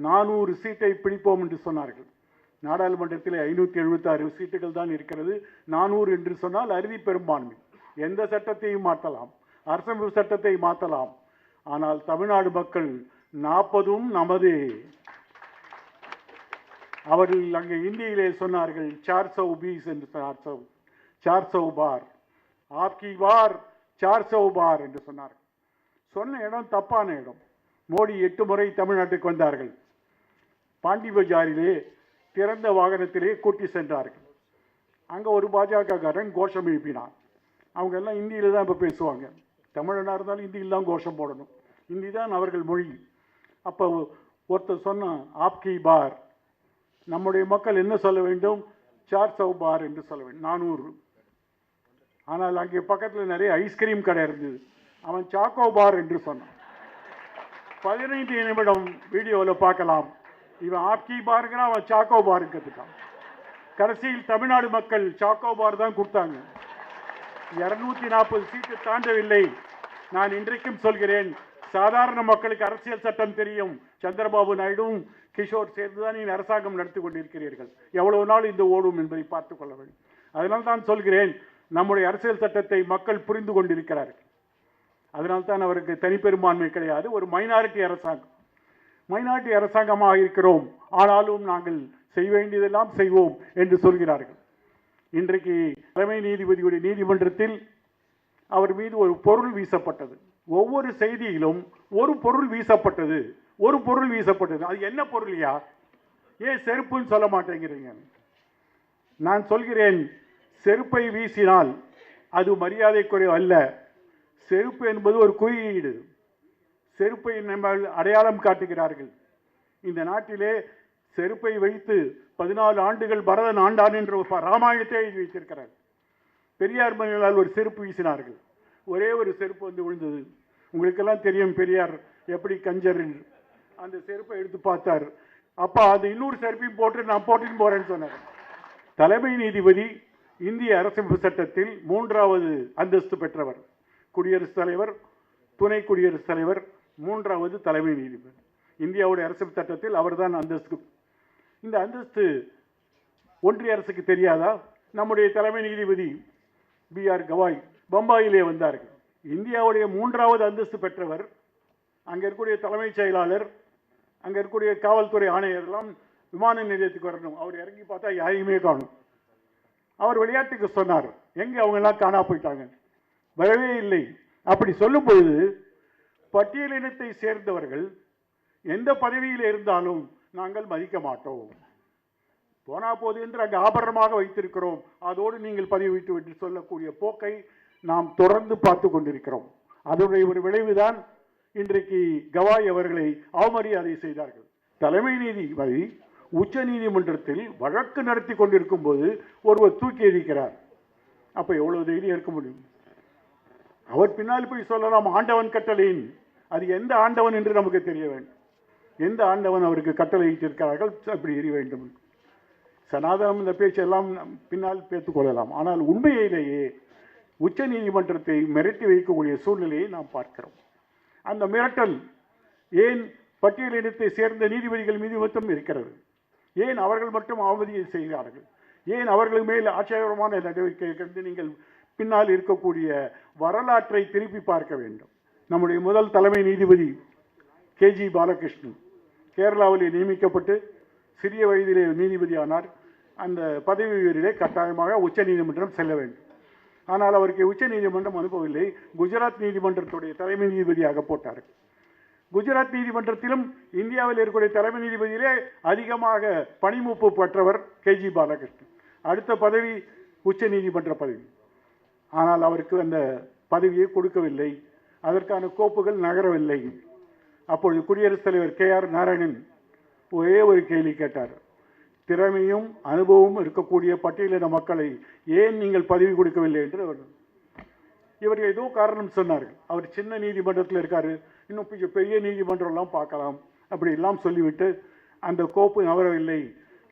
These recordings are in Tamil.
400 சீட்டை பிடிப்போம் என்று சொன்னார்கள். நாடாளுமன்றத்தில் 576 சீட்டுகள் தான் இருக்கிறது. 400 என்று சொன்னால் அறுதி பெரும்பான்மை. எந்த சட்டத்தையும் மாற்றலாம், அரசமைப்பு சட்டத்தை மாற்றலாம். ஆனால் தமிழ்நாடு மக்கள் 40ம் நமது. அவர்கள் அங்கே இந்தியிலே சொன்னார்கள் 420 என்று 400 பார், ஆப்கி பார் 400 பார் என்று சொன்னார்கள். சொன்ன இடம் தப்பான இடம். மோடி 8 முறை தமிழ்நாட்டுக்கு வந்தார்கள். பாண்டி பஜாரிலே திறந்த வாகனத்திலே கூட்டி சென்றார்கள். அங்கே ஒரு பாஜகக்காரன் கோஷம் எழுப்பினான். அவங்க எல்லாம் ஹிந்தியில் தான் இப்போ பேசுவாங்க. தமிழனாக இருந்தாலும் ஹிந்தியில் தான் கோஷம் போடணும். ஹிந்தி தான் அவர்கள் மொழி. அப்போ ஒருத்தர் சொன்னான் ஆப்கி பார். நம்முடைய மக்கள் என்ன சொல்ல வேண்டும்? 400 பார் என்று சொல்ல வேண்டும், 400. ஆனால் அங்கே பக்கத்தில் நிறைய ஐஸ்கிரீம் கடை இருந்தது. அவன் சாக்கோ பார் என்று சொன்னான். 15 நிமிடம் வீடியோவில் பார்க்கலாம். இவன் ஆப்கி பாருங்கிறான், அவன் சாக்கோ பாருக்கு கற்றுட்டான். கடைசியில் தமிழ்நாடு மக்கள் சாக்கோ பார் தான் கொடுத்தாங்க. 240 சீட்டு தாண்டவில்லை. நான் இன்றைக்கும் சொல்கிறேன், சாதாரண மக்களுக்கு அரசியல் சட்டம் தெரியும். சந்திரபாபு நாயுடும் கிஷோர் சேர்ந்துதான் நீங்கள் அரசாங்கம் நடத்தி கொண்டிருக்கிறீர்கள். எவ்வளவு நாள் இந்த ஓடும் என்பதை பார்த்துக் கொள்ள வேண்டும். அதனால் தான் சொல்கிறேன், நம்முடைய அரசியல் சட்டத்தை மக்கள் புரிந்து கொண்டிருக்கிறார்கள். அதனால்தான் அவருக்கு தனிப்பெரும்பான்மை கிடையாது. ஒரு மைனாரிட்டி அரசாங்கம், மைனாரிட்டி அரசாங்கமாக இருக்கிறோம். ஆனாலும் நாங்கள் செய்ய வேண்டியதெல்லாம் செய்வோம் என்று சொல்கிறார்கள். இன்றைக்கு தலைமை நீதிபதியுடைய நீதிமன்றத்தில் அவர் மீது ஒரு பொருள் வீசப்பட்டது. ஒவ்வொரு செய்தியிலும் ஒரு பொருள் வீசப்பட்டது, ஒரு பொருள் வீசப்பட்டது. அது என்ன பொருளியா? ஏன் செருப்புன்னு சொல்ல மாட்டேங்கிறீங்க? நான் சொல்கிறேன், செருப்பை வீசினால் அது மரியாதைக்குரிய அல்ல. செருப்பு என்பது ஒரு குறியீடு. செருப்பை நம்ம அடையாளம் காட்டுகிறார்கள். இந்த நாட்டிலே செருப்பை வைத்து 14 ஆண்டுகள் பரதன் ஆண்டான் என்று ராமாயணத்தை எழுதி வைத்திருக்கிறார். பெரியார் மனிதனால் ஒரு செருப்பு வீசினார்கள். ஒரே ஒரு செருப்பு வந்து விழுந்தது. உங்களுக்கெல்லாம் தெரியும் பெரியார் எப்படி கஞ்சர். அந்த செருப்பை எடுத்து பார்த்தார். அப்பா அது இன்னொரு செருப்பையும் போட்டு நான் போட்டுன்னு போறேன்னு சொன்னார். தலைமை நீதிபதி இந்திய அரசமைப்பு சட்டத்தில் 3வது அந்தஸ்து பெற்றவர். குடியரசுத் தலைவர், துணை குடியரசுத் தலைவர், 3வது தலைமை நீதிபதி. இந்தியாவுடைய அரசமைப்பு சட்டத்தில் அவர்தான் அந்தஸ்து. இந்த அந்தஸ்து ஒன்றிய அரசுக்கு தெரியாதா? நம்முடைய தலைமை நீதிபதி BR கவாய் பம்பாயிலே வந்தார்கள். இந்தியாவுடைய 3வது அந்தஸ்து பெற்றவர். அங்கே இருக்கக்கூடிய தலைமைச் செயலாளர், அங்கே இருக்கக்கூடிய காவல்துறை ஆணையர் எல்லாம் விமான நிலையத்துக்கு வரணும். அவர் இறங்கி பார்த்தா யாரையுமே காணும். அவர் விளையாட்டுக்கு சொன்னார், எங்கே அவங்க எல்லாம் காணா போயிட்டாங்க, வரவே இல்லை. அப்படி சொல்லும் பொழுது பட்டியலினத்தை சேர்ந்தவர்கள் எந்த பதவியில் இருந்தாலும் நாங்கள் மதிக்க மாட்டோம். போனா போது என்று அங்கு ஆபரணமாக வைத்திருக்கிறோம், அதோடு நீங்கள் பதவி விட்டு விட்டு சொல்லக்கூடிய போக்கை நாம் தொடர்ந்து பார்த்து கொண்டிருக்கிறோம். அதனுடைய ஒரு விளைவுதான் இன்றைக்கு கவாய் அவர்களை அவமரியாதை செய்தார்கள். தலைமை நீதிபதி உச்ச நீதிமன்றத்தில் வழக்கு நடத்தி கொண்டிருக்கும் போது ஒருவர் தூக்கி எறிக்கிறார். அப்ப எவ்வளவு தைரியம் இருக்க முடியும்? அவர் பின்னால் போய் சொல்லலாம் ஆண்டவன் கட்டளையின். அது எந்த ஆண்டவன் என்று நமக்கு தெரிய வேண்டும். எந்த ஆண்டவன் அவருக்கு கட்டளையிட்டிருக்கிறார்கள் அப்படி எரிய வேண்டும்? சனாதனம் இந்த பேச்செல்லாம் பின்னால் பேத்துக் கொள்ளலாம். ஆனால் உண்மையிலேயே உச்ச நீதிமன்றத்தை மிரட்டி வைக்கக்கூடிய சூழ்நிலையை நாம் பார்க்கிறோம். அந்த மிரட்டல் ஏன் பட்டியலினத்தை சேர்ந்த நீதிபதிகள் மீது மட்டும் இருக்கிறது? ஏன் அவர்கள் மட்டும் அவமதியை செய்கிறார்கள்? ஏன் அவர்கள் மேல் ஆட்சேபமான நடவடிக்கை? நீங்கள் பின்னால் இருக்கக்கூடிய வரலாற்றை திருப்பி பார்க்க வேண்டும். நம்முடைய முதல் தலைமை நீதிபதி KG பாலகிருஷ்ணன் கேரளாவிலே நியமிக்கப்பட்டு சிறிய வயதிலே நீதிபதி ஆனார். அந்த பதவி உயர்விலே கட்டாயமாக உச்ச நீதிமன்றம் செல்ல வேண்டும். ஆனால் அவருக்கு உச்ச நீதிமன்றம் அனுப்பவில்லை. குஜராத் நீதிமன்றத்துடைய தலைமை நீதிபதியாக போட்டார். குஜராத் நீதிமன்றத்திலும் இந்தியாவில் இருக்கக்கூடிய தலைமை நீதிபதியிலே அதிகமாக பணிமூப்பு பெற்றவர் KG பாலகிருஷ்ணன். அடுத்த பதவி உச்ச நீதிமன்ற பதவி. ஆனால் அவருக்கு அந்த பதவியை கொடுக்கவில்லை. அதற்கான கோப்புகள் நகரவில்லை. அப்பொழுது குடியரசுத் தலைவர் KR நாராயணன் ஒரே ஒரு கேள்வி கேட்டார். திறமையும் அனுபவமும் இருக்கக்கூடிய பட்டியலின மக்களை ஏன் நீங்கள் பதவி கொடுக்கவில்லை என்று இவர்கள் ஏதோ காரணம் சொன்னார்கள். அவர் சின்ன நீதிமன்றத்தில் இருக்காரு, இன்னும் பெரிய நீதிமன்றம்லாம் பார்க்கலாம் அப்படி எல்லாம் சொல்லிவிட்டு அந்த கோப்பு நகரவில்லை.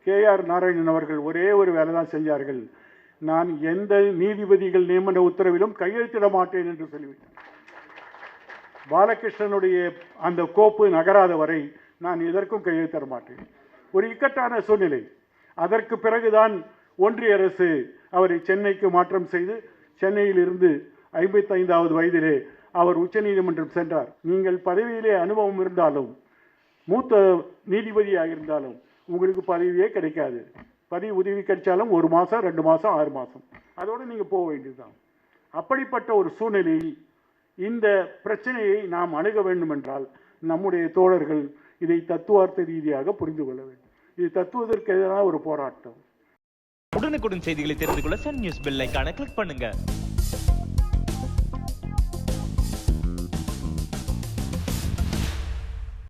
KR நாராயணன் அவர்கள் ஒரே ஒரு வேலை தான் செஞ்சார்கள். நான் எந்த நீதிபதிகள் நியமன உத்தரவிலும் கையெழுத்திட மாட்டேன் என்று சொல்லிவிட்டார். பாலகிருஷ்ணனுடைய அந்த கோப்பு நகராத வரை நான் எதற்கும் கையை தர மாட்டேன். ஒரு இக்கட்டான சூழ்நிலை. அதற்கு பிறகுதான் ஒன்றிய அரசு அவரை சென்னைக்கு மாற்றம் செய்து சென்னையில் இருந்து 55வது வயதிலே அவர் உச்சநீதிமன்றம் சென்றார். நீங்கள் பதவியிலே அனுபவம் இருந்தாலும் மூத்த நீதிபதியாக இருந்தாலும் உங்களுக்கு பதவியே கிடைக்காது. பதவி உதவி கிடைச்சாலும் 1 மாதம் 2 மாதம் 6 மாதம் அதோடு நீங்கள் போக வேண்டியதுதான். அப்படிப்பட்ட ஒரு சூழ்நிலையில் இந்த பிரச்சனையை நாம் அணுக வேண்டும் என்றால் நம்முடைய தோழர்கள் இதை தத்துவார்த்த ரீதியாக புரிந்து கொள்ள வேண்டும். இது தத்துவதற்கு எதிரான ஒரு போராட்டம். உடனுக்குடன் செய்திகளை தெரிந்து கொள்ள சன் நியூஸ் பெல் ஐகானை கிளிக் பண்ணுங்க.